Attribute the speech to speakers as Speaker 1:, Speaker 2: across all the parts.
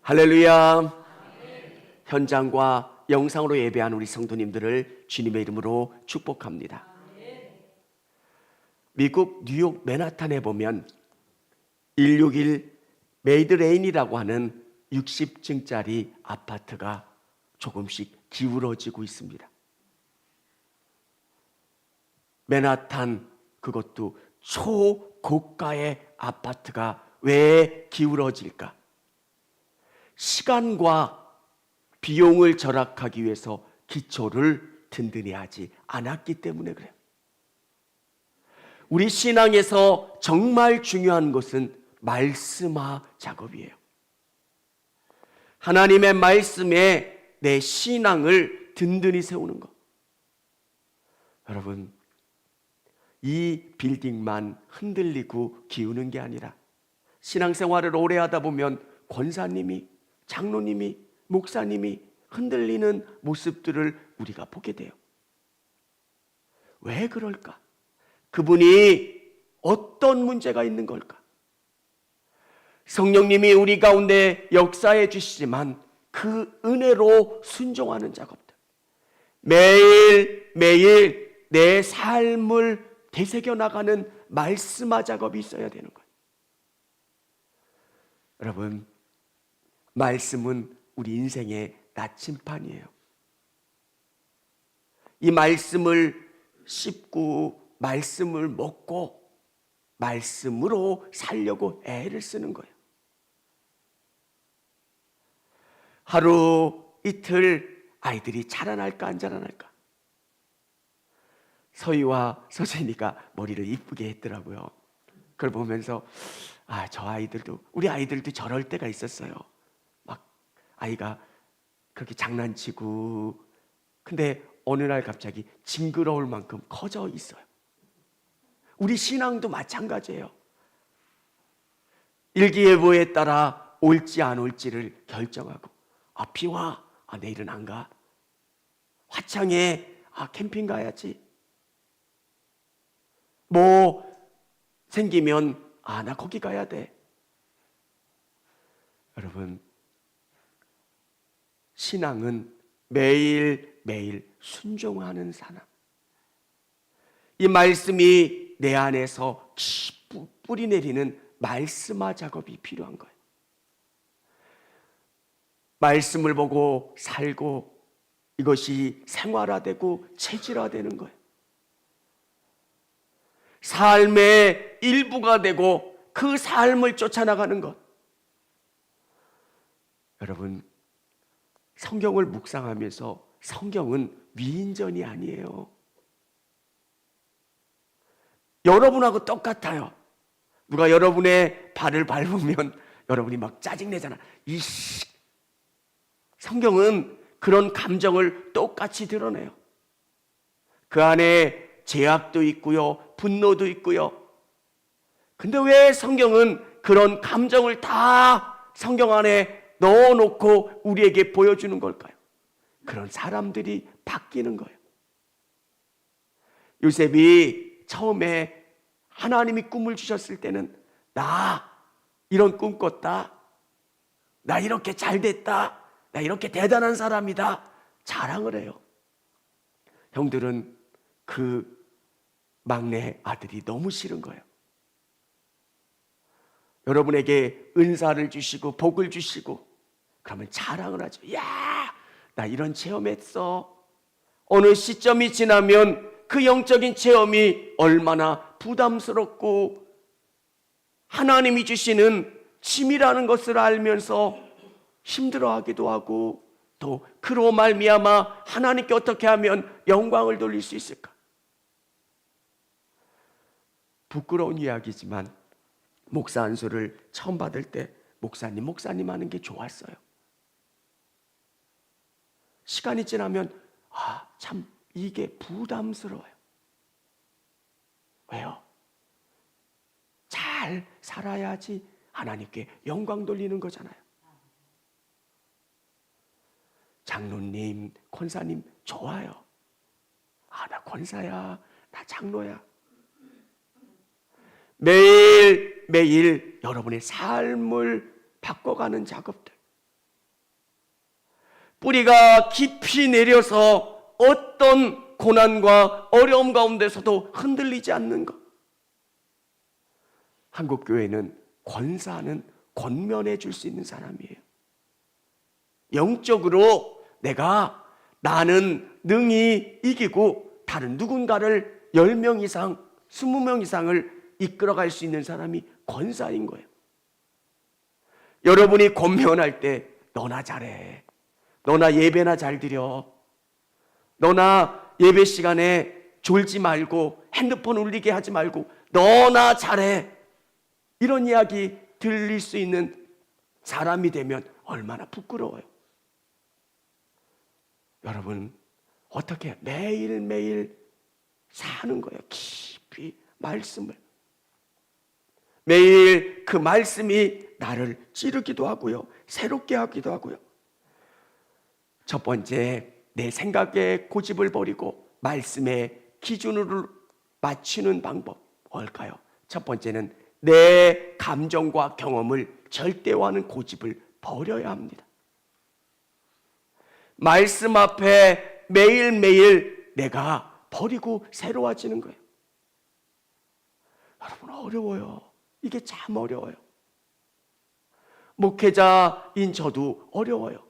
Speaker 1: 할렐루야. 현장과 영상으로 예배한 우리 성도님들을 주님의 이름으로 축복합니다. 미국 뉴욕 맨하탄에 보면 161 메이드레인이라고 하는 60층짜리 아파트가 조금씩 기울어지고 있습니다. 맨하탄, 그것도 초고가의 아파트가 왜 기울어질까? 시간과 비용을 절약하기 위해서 기초를 든든히 하지 않았기 때문에 그래요. 우리 신앙에서 정말 중요한 것은 말씀화 작업이에요. 하나님의 말씀에 내 신앙을 든든히 세우는 것. 여러분, 이 빌딩만 흔들리고 기우는 게 아니라 신앙생활을 오래 하다 보면 권사님이, 장로님이, 목사님이 흔들리는 모습들을 우리가 보게 돼요. 왜 그럴까? 그분이 어떤 문제가 있는 걸까? 성령님이 우리 가운데 역사해 주시지만 그 은혜로 순종하는 작업들, 매일매일 내 삶을 되새겨 나가는 말씀화 작업이 있어야 되는 거예요. 여러분, 말씀은 우리 인생의 나침판이에요. 이 말씀을 씹고 말씀을 먹고 말씀으로 살려고 애를 쓰는 거예요. 하루 이틀 아이들이 자라날까 안 자라날까? 서희와 서진이가 머리를 이쁘게 했더라고요. 그걸 보면서 저 아이들도, 우리 아이들도 저럴 때가 있었어요. 막 아이가 그렇게 장난치고, 근데 어느 날 갑자기 징그러울 만큼 커져 있어요. 우리 신앙도 마찬가지예요. 일기예보에 따라 올지 안 올지를 결정하고, 비 와, 내일은 안 가. 화창해, 캠핑 가야지. 뭐 생기면 나 거기 가야 돼. 여러분, 신앙은 매일매일 순종하는 사람. 이 말씀이 내 안에서 깊이 뿌리 내리는 말씀화 작업이 필요한 거예요. 말씀을 보고 살고 이것이 생활화되고 체질화되는 거예요. 삶의 일부가 되고 그 삶을 쫓아나가는 것. 여러분, 성경을 묵상하면서 성경은 위인전이 아니에요. 여러분하고 똑같아요. 누가 여러분의 발을 밟으면 여러분이 막 짜증내잖아. 이씨. 성경은 그런 감정을 똑같이 드러내요. 그 안에 죄악도 있고요, 분노도 있고요. 근데 왜 성경은 그런 감정을 다 성경 안에 넣어놓고 우리에게 보여주는 걸까요? 그런 사람들이 바뀌는 거예요. 요셉이 처음에 하나님이 꿈을 주셨을 때는 나 이런 꿈 꿨다, 나 이렇게 잘 됐다, 나 이렇게 대단한 사람이다 자랑을 해요. 형들은 그 막내 아들이 너무 싫은 거예요. 여러분에게 은사를 주시고 복을 주시고 그러면 자랑을 하죠. 야, 나 이런 체험했어. 어느 시점이 지나면 그 영적인 체험이 얼마나 부담스럽고 하나님이 주시는 짐이라는 것을 알면서 힘들어하기도 하고, 또 그로 말미암아 하나님께 어떻게 하면 영광을 돌릴 수 있을까? 부끄러운 이야기지만 목사 안수를 처음 받을 때 목사님 하는 게 좋았어요. 시간이 지나면 참 이게 부담스러워요. 왜요? 잘 살아야지 하나님께 영광 돌리는 거잖아요. 장로님, 권사님 좋아요. 나 권사야, 나 장로야. 매일매일 여러분의 삶을 바꿔가는 작업들. 뿌리가 깊이 내려서 어떤 고난과 어려움 가운데서도 흔들리지 않는 것. 한국교회는 권사는 권면해 줄 수 있는 사람이에요. 영적으로 나는 능히 이기고 다른 누군가를 10명 이상, 20명 이상을 이끌어갈 수 있는 사람이 권사인 거예요. 여러분이 권면할 때 너나 잘해, 너나 예배나 잘 드려, 너나 예배 시간에 졸지 말고 핸드폰 울리게 하지 말고 너나 잘해, 이런 이야기 들릴 수 있는 사람이 되면 얼마나 부끄러워요. 여러분, 어떻게 매일매일 사는 거예요. 깊이 말씀을. 매일 그 말씀이 나를 찌르기도 하고요, 새롭게 하기도 하고요. 첫 번째, 내 생각에 고집을 버리고 말씀의 기준으로 맞추는 방법 뭘까요? 첫 번째는 내 감정과 경험을 절대화하는 고집을 버려야 합니다. 말씀 앞에 매일매일 내가 버리고 새로워지는 거예요. 여러분, 어려워요. 이게 참 어려워요. 목회자인 저도 어려워요.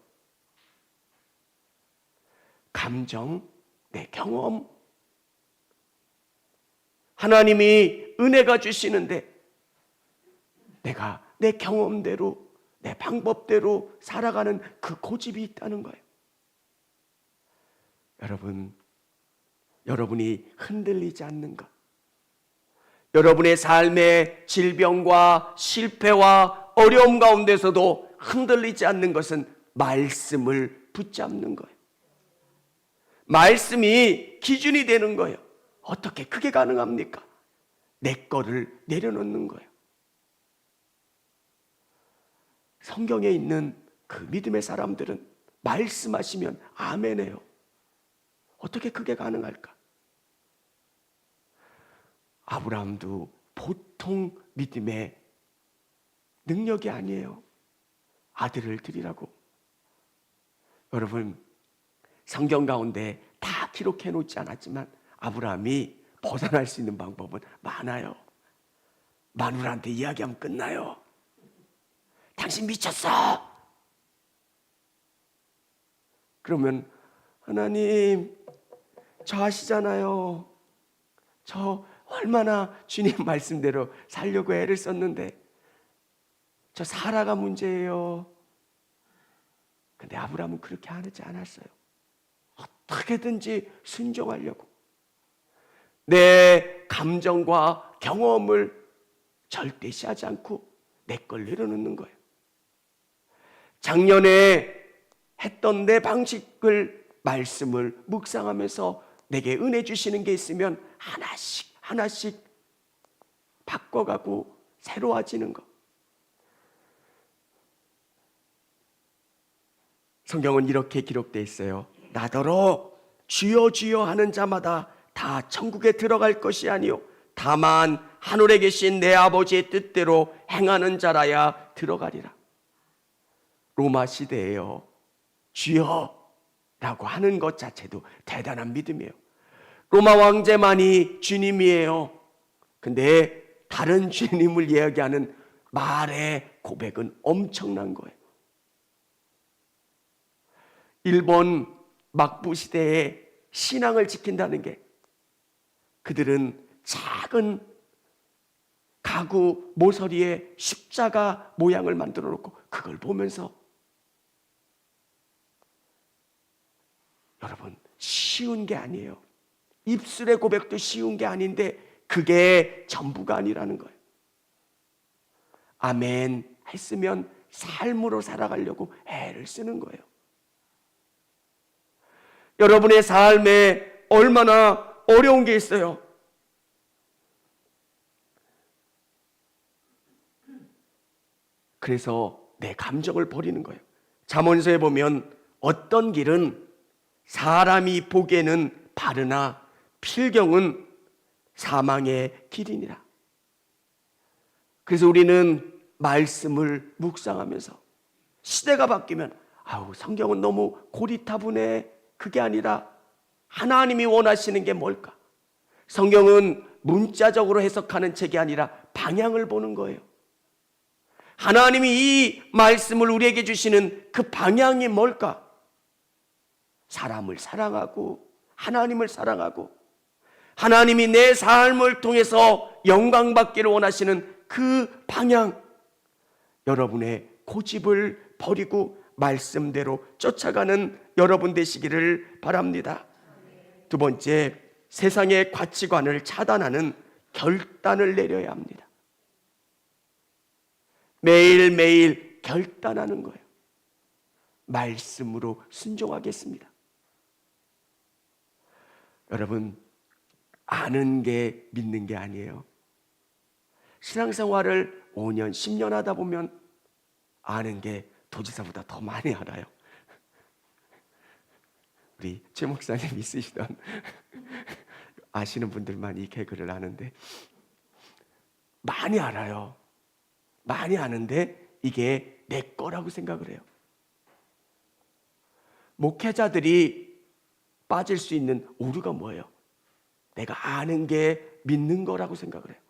Speaker 1: 감정, 내 경험, 하나님이 은혜가 주시는데 내가 내 경험대로, 내 방법대로 살아가는 그 고집이 있다는 거예요. 여러분이 흔들리지 않는 것, 여러분의 삶의 질병과 실패와 어려움 가운데서도 흔들리지 않는 것은 말씀을 붙잡는 거예요. 말씀이 기준이 되는 거예요. 어떻게 그게 가능합니까? 내 거를 내려놓는 거예요. 성경에 있는 그 믿음의 사람들은 말씀하시면 아멘해요. 어떻게 그게 가능할까? 아브라함도 보통 믿음의 능력이 아니에요. 아들을 드리라고. 여러분, 성경 가운데 다 기록해 놓지 않았지만 아브라함이 벗어날 수 있는 방법은 많아요. 마누라한테 이야기하면 끝나요. 당신 미쳤어. 그러면 하나님, 저 아시잖아요. 저 얼마나 주님 말씀대로 살려고 애를 썼는데 저 사라가 문제예요. 근데 아브라함은 그렇게 하지 않았어요. 어떻게든지 순종하려고. 내 감정과 경험을 절대시하지 않고 내 걸 내려놓는 거예요. 작년에 했던 내 방식을, 말씀을 묵상하면서 내게 은혜 주시는 게 있으면 하나씩 하나씩 바꿔가고 새로워지는 것. 성경은 이렇게 기록되어 있어요. 나더러 주여 주여 하는 자마다 다 천국에 들어갈 것이 아니요 다만 하늘에 계신 내 아버지의 뜻대로 행하는 자라야 들어가리라. 로마 시대에요, 주여 라고 하는 것 자체도 대단한 믿음이에요. 로마 황제만이 주님이에요. 근데 다른 주님을 이야기하는 말의 고백은 엄청난 거예요. 일본 막부 시대에 신앙을 지킨다는 게, 그들은 작은 가구 모서리에 십자가 모양을 만들어 놓고 그걸 보면서, 여러분, 쉬운 게 아니에요. 입술의 고백도 쉬운 게 아닌데 그게 전부가 아니라는 거예요. 아멘 했으면 삶으로 살아가려고 애를 쓰는 거예요. 여러분의 삶에 얼마나 어려운 게 있어요. 그래서 내 감정을 버리는 거예요. 잠언서에 보면 어떤 길은 사람이 보기에는 바르나 필경은 사망의 길이니라. 그래서 우리는 말씀을 묵상하면서 시대가 바뀌면 아우, 성경은 너무 고리타분해. 그게 아니라 하나님이 원하시는 게 뭘까? 성경은 문자적으로 해석하는 책이 아니라 방향을 보는 거예요. 하나님이 이 말씀을 우리에게 주시는 그 방향이 뭘까? 사람을 사랑하고 하나님을 사랑하고 하나님이 내 삶을 통해서 영광받기를 원하시는 그 방향, 여러분의 고집을 버리고 말씀대로 쫓아가는 여러분 되시기를 바랍니다. 두 번째, 세상의 가치관을 차단하는 결단을 내려야 합니다. 매일매일 결단하는 거예요. 말씀으로 순종하겠습니다. 여러분, 아는 게 믿는 게 아니에요. 신앙생활을 5년, 10년 하다 보면 아는 게 도지사보다 더 많이 알아요. 우리 최 목사님이 쓰시던 아시는 분들만 이 개그를 아는데, 많이 알아요. 많이 아는데 이게 내 거라고 생각을 해요. 목회자들이 빠질 수 있는 오류가 뭐예요? 내가 아는 게 믿는 거라고 생각을 해요.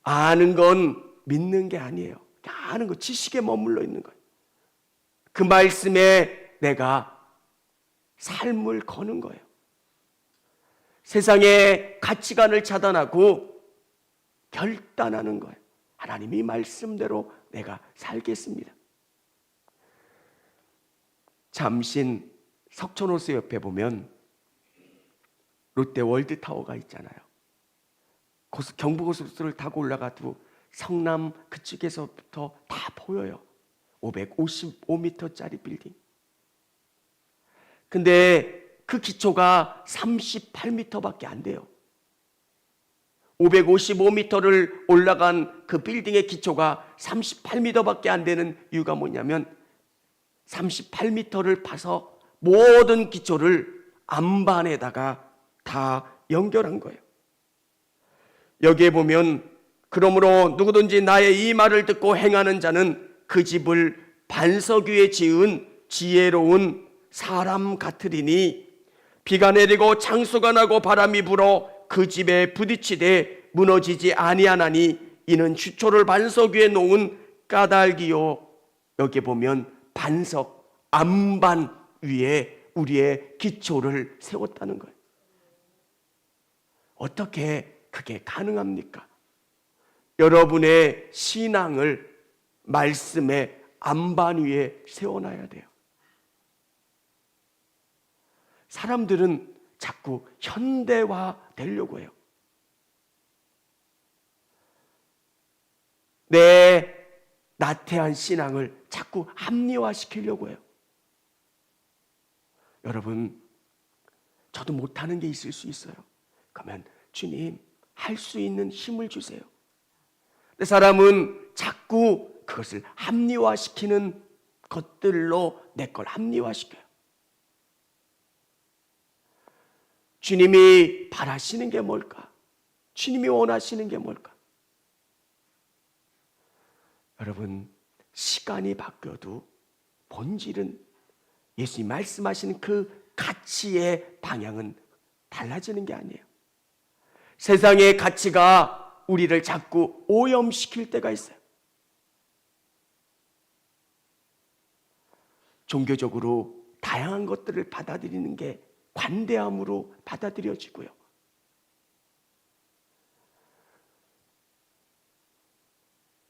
Speaker 1: 아는 건 믿는 게 아니에요. 아는 거, 지식에 머물러 있는 거예요. 그 말씀에 내가 삶을 거는 거예요. 세상의 가치관을 차단하고 결단하는 거예요. 하나님이 말씀대로 내가 살겠습니다. 잠신 석촌호수 옆에 보면 롯데 월드타워가 있잖아요. 경부고속도로를 타고 올라가도 성남 그쪽에서부터 다 보여요. 555m짜리 빌딩. 근데 그 기초가 38m밖에 안 돼요. 555m를 올라간 그 빌딩의 기초가 38m밖에 안 되는 이유가 뭐냐면 38m를 파서 모든 기초를 안반에다가 다 연결한 거예요. 여기에 보면 그러므로 누구든지 나의 이 말을 듣고 행하는 자는 그 집을 반석 위에 지은 지혜로운 사람 같으리니 비가 내리고 창수가 나고 바람이 불어 그 집에 부딪히되 무너지지 아니하나니 이는 주초를 반석 위에 놓은 까닭이요. 여기 보면 반석, 안반 위에 우리의 기초를 세웠다는 거예요. 어떻게 그게 가능합니까? 여러분의 신앙을 말씀의 안반 위에 세워놔야 돼요. 사람들은 자꾸 현대화 되려고 해요. 내 나태한 신앙을 자꾸 합리화시키려고 해요. 여러분, 저도 못하는 게 있을 수 있어요. 그러면 주님, 할 수 있는 힘을 주세요. 근데 사람은 자꾸 그것을 합리화시키는 것들로 내 걸 합리화시켜요. 주님이 바라시는 게 뭘까? 주님이 원하시는 게 뭘까? 여러분, 시간이 바뀌어도 본질은 예수님 말씀하시는 그 가치의 방향은 달라지는 게 아니에요. 세상의 가치가 우리를 자꾸 오염시킬 때가 있어요. 종교적으로 다양한 것들을 받아들이는 게 관대함으로 받아들여지고요.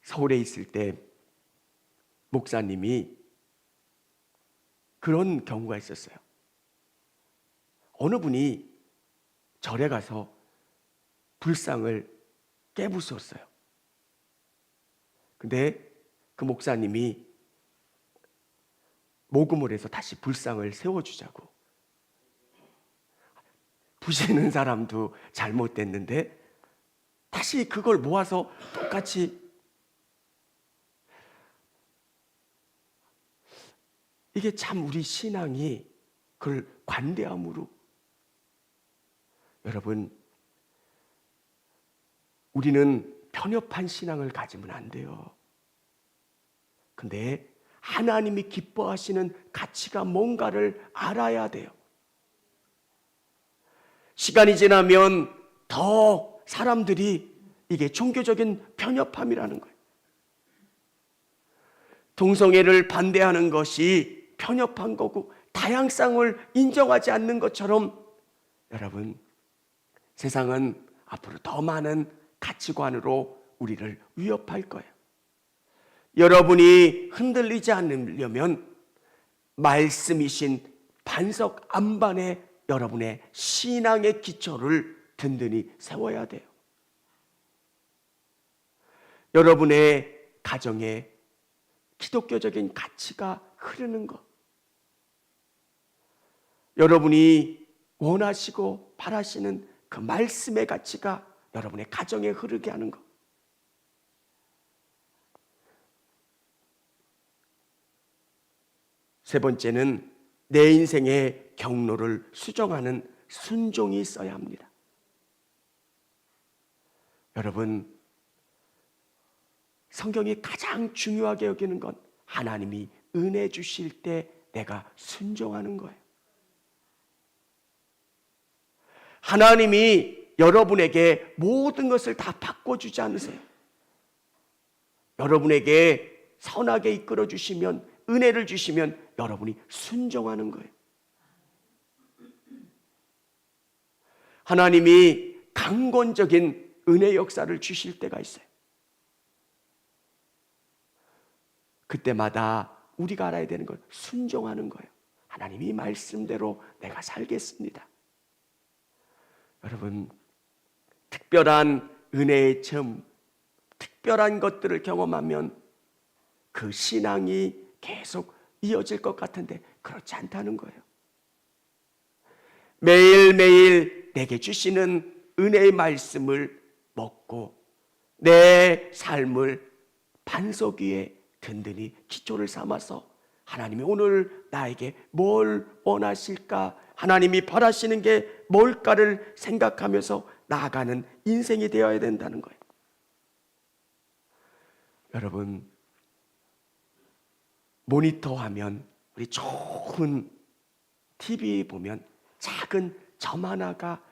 Speaker 1: 서울에 있을 때 목사님이 그런 경우가 있었어요. 어느 분이 절에 가서 불상을 깨부수었어요. 근데 그 목사님이 모금을 해서 다시 불상을 세워주자고. 부시는 사람도 잘못됐는데 다시 그걸 모아서 똑같이. 이게 참 우리 신앙이 그걸 관대함으로. 여러분, 우리는 편협한 신앙을 가지면 안 돼요. 근데 하나님이 기뻐하시는 가치가 뭔가를 알아야 돼요. 시간이 지나면 더 사람들이 이게 종교적인 편협함이라는 거예요. 동성애를 반대하는 것이 편협한 거고 다양성을 인정하지 않는 것처럼 여러분, 세상은 앞으로 더 많은 가치관으로 우리를 위협할 거예요. 여러분이 흔들리지 않으려면 말씀이신 반석 안반에 여러분의 신앙의 기초를 든든히 세워야 돼요. 여러분의 가정에 기독교적인 가치가 흐르는 것, 여러분이 원하시고 바라시는 그 말씀의 가치가 여러분의 가정에 흐르게 하는 것. 세 번째는 내 인생의 경로를 수정하는 순종이 있어야 합니다. 여러분, 성경이 가장 중요하게 여기는 건 하나님이 은혜 주실 때 내가 순종하는 거예요. 하나님이 여러분에게 모든 것을 다 바꿔주지 않으세요. 여러분에게 선하게 이끌어 주시면, 은혜를 주시면 여러분이 순종하는 거예요. 하나님이 강권적인 은혜 역사를 주실 때가 있어요. 그때마다 우리가 알아야 되는 건 순종하는 거예요. 하나님이 말씀대로 내가 살겠습니다. 여러분, 특별한 은혜의 체험, 특별한 것들을 경험하면 그 신앙이 계속 이어질 것 같은데 그렇지 않다는 거예요. 매일매일 내게 주시는 은혜의 말씀을 먹고 내 삶을 반석 위에 든든히 기초를 삼아서 하나님이 오늘 나에게 뭘 원하실까, 하나님이 바라시는 게 뭘까를 생각하면서 나아가는 인생이 되어야 된다는 거예요. 여러분, 모니터 화면, 우리 좋은 TV 보면 작은 점 하나가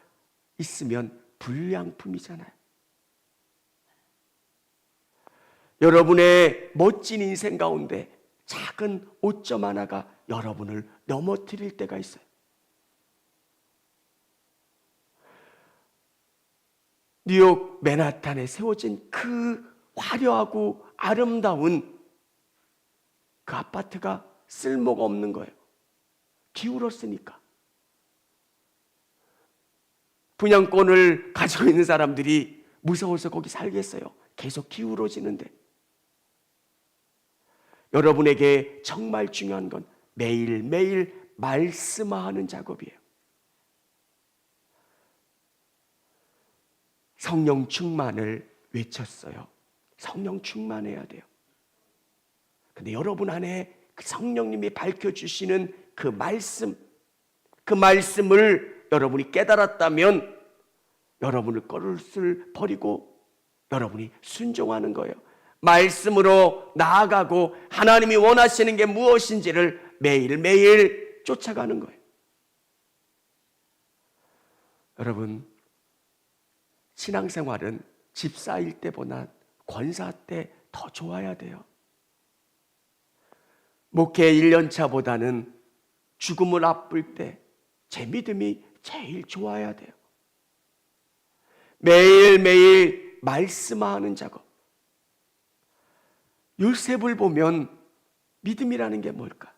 Speaker 1: 있으면 불량품이잖아요. 여러분의 멋진 인생 가운데 작은 오점 하나가 여러분을 넘어뜨릴 때가 있어요. 뉴욕 맨하탄에 세워진 그 화려하고 아름다운 그 아파트가 쓸모가 없는 거예요. 기울었으니까. 분양권을 가지고 있는 사람들이 무서워서 거기 살겠어요. 계속 기울어지는데. 여러분에게 정말 중요한 건 매일매일 말씀화하는 작업이에요. 성령 충만을 외쳤어요. 성령 충만해야 돼요. 근데 여러분 안에 그 성령님이 밝혀주시는 그 말씀을 여러분이 깨달았다면 여러분을 것을 버리고 여러분이 순종하는 거예요. 말씀으로 나아가고 하나님이 원하시는 게 무엇인지를 매일매일 쫓아가는 거예요. 여러분, 신앙생활은 집사일 때보다 권사 때 더 좋아야 돼요. 목회 1년차보다는 죽음을 앞둘 때 제 믿음이 제일 좋아야 돼요. 매일매일 말씀하는 작업. 요셉을 보면 믿음이라는 게 뭘까?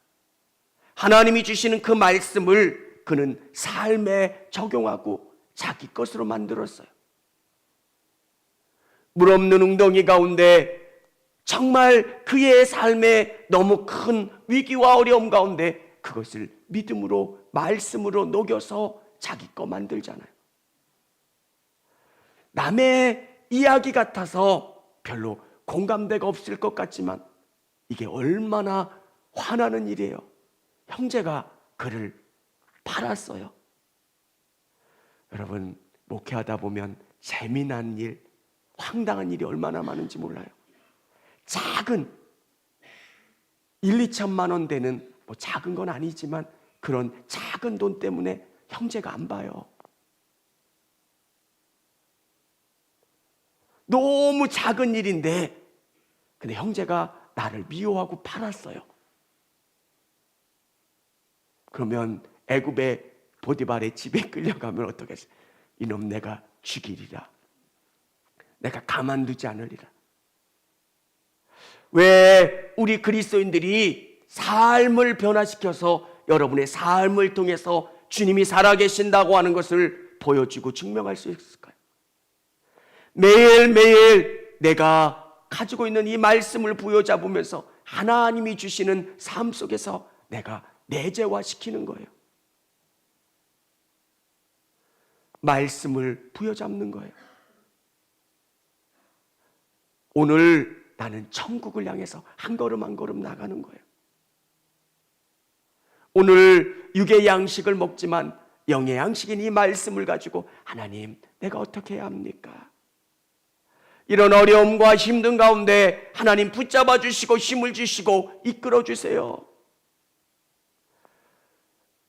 Speaker 1: 하나님이 주시는 그 말씀을 그는 삶에 적용하고 자기 것으로 만들었어요. 물 없는 웅덩이 가운데 정말 그의 삶에 너무 큰 위기와 어려움 가운데 그것을 믿음으로 말씀으로 녹여서 자기 거 만들잖아요. 남의 이야기 같아서 별로 공감대가 없을 것 같지만 이게 얼마나 화나는 일이에요. 형제가 그를 팔았어요. 여러분, 목회하다 보면 재미난 일, 황당한 일이 얼마나 많은지 몰라요. 작은 1, 2천만 원 되는 뭐 작은 건 아니지만 그런 작은 돈 때문에 형제가 안 봐요. 너무 작은 일인데 근데 형제가 나를 미워하고 팔았어요. 그러면 애굽의 보디발의 집에 끌려가면 어떻게 했어요? 이놈 내가 죽이리라. 내가 가만두지 않으리라. 왜 우리 그리스도인들이 삶을 변화시켜서 여러분의 삶을 통해서 주님이 살아계신다고 하는 것을 보여주고 증명할 수 있을까요? 매일매일 내가 가지고 있는 이 말씀을 부여잡으면서 하나님이 주시는 삶 속에서 내가 내재화시키는 거예요. 말씀을 부여잡는 거예요. 오늘 나는 천국을 향해서 한 걸음 한 걸음 나가는 거예요. 오늘 육의 양식을 먹지만 영의 양식인 이 말씀을 가지고 하나님 내가 어떻게 해야 합니까? 이런 어려움과 힘든 가운데 하나님 붙잡아 주시고 힘을 주시고 이끌어 주세요.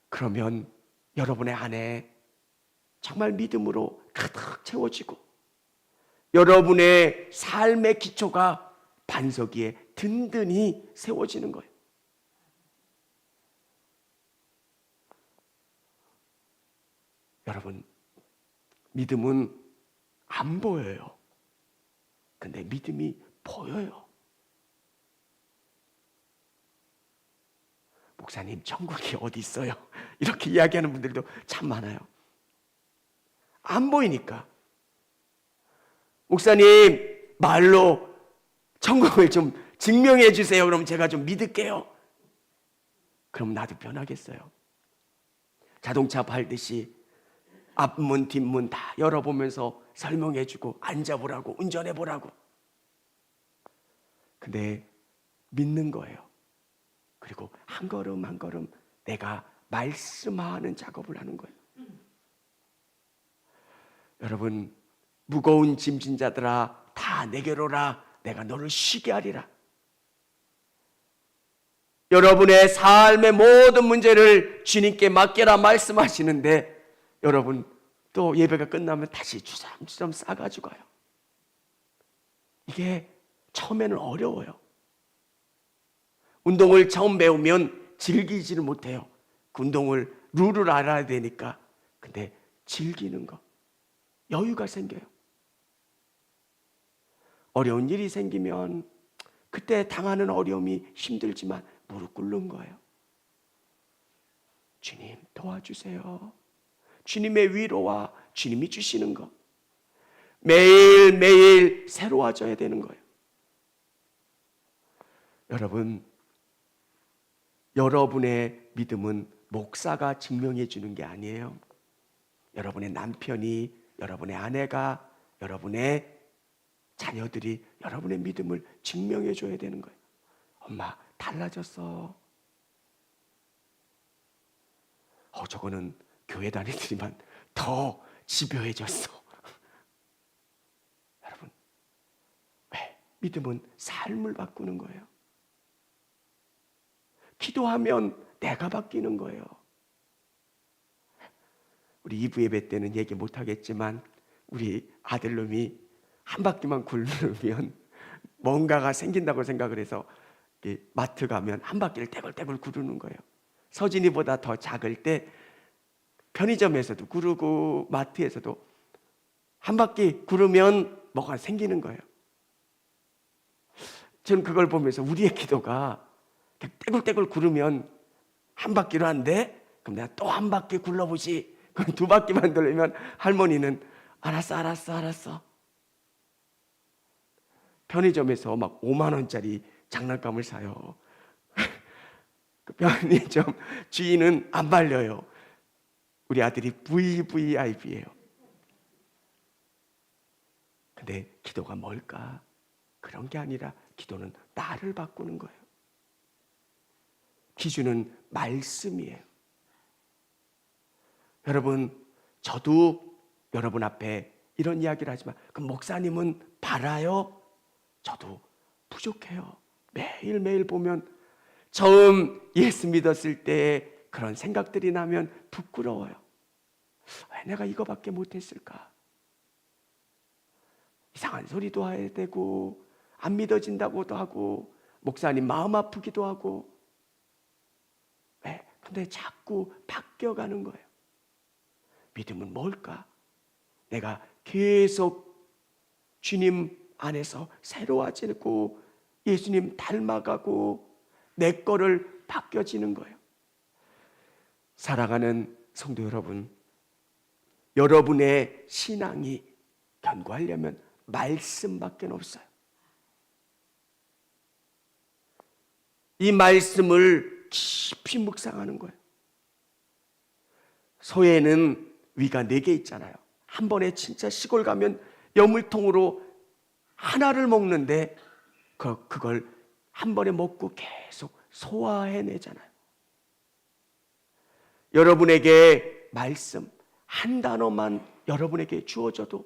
Speaker 1: 그러면 여러분의 안에 정말 믿음으로 가득 채워지고 여러분의 삶의 기초가 반석 위에 든든히 세워지는 거예요. 여러분, 믿음은 안 보여요. 근데 믿음이 보여요. 목사님, 천국이 어디 있어요? 이렇게 이야기하는 분들도 참 많아요. 안 보이니까. 목사님, 말로 천국을 좀 증명해 주세요. 그럼 제가 좀 믿을게요. 그럼 나도 변하겠어요. 자동차 팔듯이 앞문, 뒷문 다 열어보면서 설명해 주고 앉아보라고, 운전해 보라고. 근데 믿는 거예요. 그리고 한 걸음 한 걸음 내가 말씀하는 작업을 하는 거예요. 여러분, 무거운 짐진 자들아 다 내게로 오라. 내가 너를 쉬게 하리라. 여러분의 삶의 모든 문제를 주님께 맡겨라 말씀하시는데 여러분 또 예배가 끝나면 다시 주섬주섬 싸가지고 가요. 이게 처음에는 어려워요. 운동을 처음 배우면 즐기지를 못해요. 그 운동을 룰을 알아야 되니까. 근데 즐기는 거, 여유가 생겨요. 어려운 일이 생기면 그때 당하는 어려움이 힘들지만 무릎 꿇는 거예요. 주님 도와주세요. 주님의 위로와 주님이 주시는 것 매일매일 새로워져야 되는 거예요. 여러분, 여러분의 믿음은 목사가 증명해 주는 게 아니에요. 여러분의 남편이, 여러분의 아내가, 여러분의 자녀들이 여러분의 믿음을 증명해 줘야 되는 거예요. 엄마 달라졌어. 저거는 교회 다니더니만 더 집요해졌어. 여러분, 왜? 믿음은 삶을 바꾸는 거예요. 기도하면 내가 바뀌는 거예요. 우리 2부 예배 때는 얘기 못하겠지만 우리 아들놈이 한 바퀴만 굴르면 뭔가가 생긴다고 생각을 해서 마트 가면 한 바퀴를 떼굴떼굴 구르는 거예요. 서진이보다 더 작을 때 편의점에서도 구르고 마트에서도 한 바퀴 구르면 뭐가 생기는 거예요. 저는 그걸 보면서 우리의 기도가 떼굴떼굴 구르면 한 바퀴로 안 돼? 그럼 내가 또 한 바퀴 굴러보지. 그럼 두 바퀴만 돌리면 할머니는 알았어. 편의점에서 막 5만 원짜리 장난감을 사요. 그 편의점 주인은 안 말려요. 우리 아들이 VVIP예요. 근데 기도가 뭘까? 그런 게 아니라 기도는 나를 바꾸는 거예요. 기준은 말씀이에요. 여러분, 저도 여러분 앞에 이런 이야기를 하지만 그럼 목사님은 바라요? 저도 부족해요. 매일매일 보면 처음 예수 믿었을 때 그런 생각들이 나면 부끄러워요. 왜 내가 이거밖에 못했을까? 이상한 소리도 해야 되고 안 믿어진다고도 하고 목사님 마음 아프기도 하고. 왜? 근데 자꾸 바뀌어가는 거예요. 믿음은 뭘까? 내가 계속 주님 안에서 새로워지고 예수님 닮아가고 내 거를 바뀌어지는 거예요. 사랑하는 성도 여러분, 여러분의 신앙이 견고하려면 말씀밖에 없어요. 이 말씀을 깊이 묵상하는 거예요. 소에는 위가 4개 있잖아요. 한 번에 진짜 시골 가면 여물통으로 하나를 먹는데 그걸 한 번에 먹고 계속 소화해내잖아요. 여러분에게 말씀 한 단어만 여러분에게 주어져도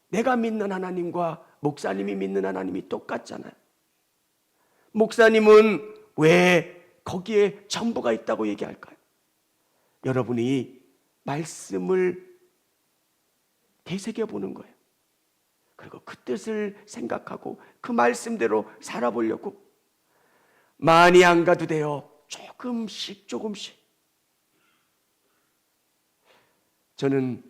Speaker 1: 내가 믿는 하나님과 목사님이 믿는 하나님이 똑같잖아요. 목사님은 왜 거기에 전부가 있다고 얘기할까요? 여러분이 말씀을 되새겨보는 거예요. 그리고 그 뜻을 생각하고 그 말씀대로 살아보려고 많이 안 가도 돼요. 조금씩 저는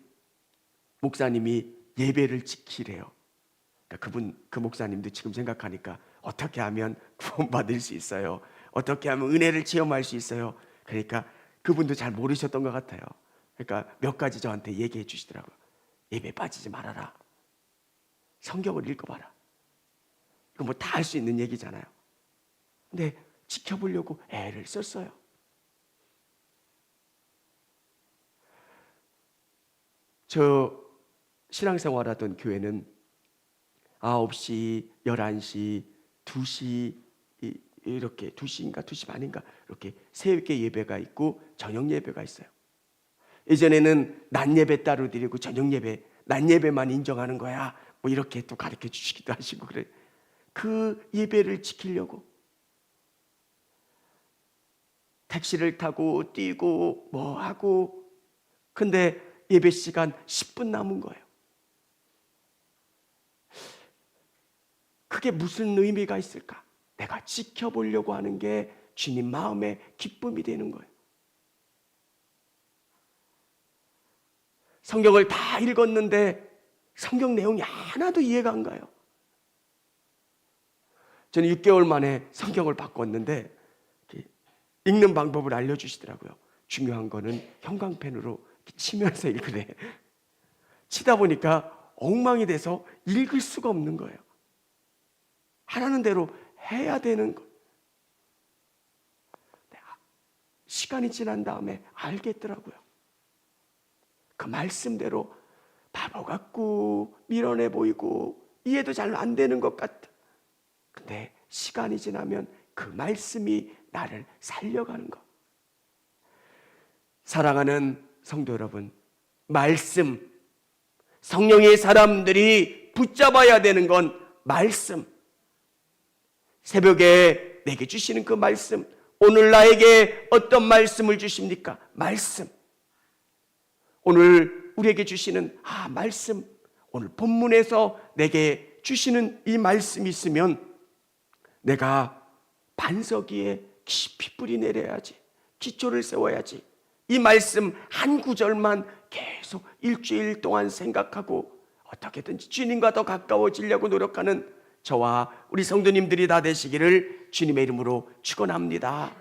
Speaker 1: 목사님이 예배를 지키래요. 그러니까 그 목사님도 지금 생각하니까 어떻게 하면 구원받을 수 있어요? 어떻게 하면 은혜를 체험할 수 있어요? 그러니까 그분도 잘 모르셨던 것 같아요. 그러니까 몇 가지 저한테 얘기해 주시더라고요. 예배 빠지지 말아라. 성경을 읽어봐라. 이거 뭐 다 할 수 있는 얘기잖아요. 근데 지켜보려고 애를 썼어요. 저 신앙생활하던 교회는 9시, 11시, 2시 이렇게 2시인가 2시 반인가 이렇게 새벽에 예배가 있고 저녁 예배가 있어요. 예전에는 낮 예배 따로 드리고 저녁 예배, 낮 예배만 인정하는 거야. 뭐 이렇게 또 가르쳐 주시기도 하시고 그래. 그 예배를 지키려고 택시를 타고 뛰고 뭐 하고, 근데 예배 시간 10분 남은 거예요. 그게 무슨 의미가 있을까? 내가 지켜보려고 하는 게 주님 마음의 기쁨이 되는 거예요. 성경을 다 읽었는데 성경 내용이 하나도 이해가 안 가요. 저는 6개월 만에 성경을 바꿨는데 읽는 방법을 알려주시더라고요. 중요한 거는 형광펜으로 치면서 읽으래. 치다 보니까 엉망이 돼서 읽을 수가 없는 거예요. 하라는 대로 해야 되는 거. 시간이 지난 다음에 알겠더라고요. 그 말씀대로 바보 같고 밀어내 보이고 이해도 잘 안 되는 것 같아. 근데 시간이 지나면 그 말씀이 나를 살려가는 것. 사랑하는 성도 여러분, 말씀, 성령의 사람들이 붙잡아야 되는 건 말씀. 새벽에 내게 주시는 그 말씀, 오늘 나에게 어떤 말씀을 주십니까? 말씀. 오늘 우리에게 주시는 말씀, 오늘 본문에서 내게 주시는 이 말씀이 있으면 내가 반석 위에 깊이 뿌리 내려야지, 기초를 세워야지. 이 말씀 한 구절만 계속 일주일 동안 생각하고 어떻게든지 주님과 더 가까워지려고 노력하는 저와 우리 성도님들이 다 되시기를 주님의 이름으로 축원합니다.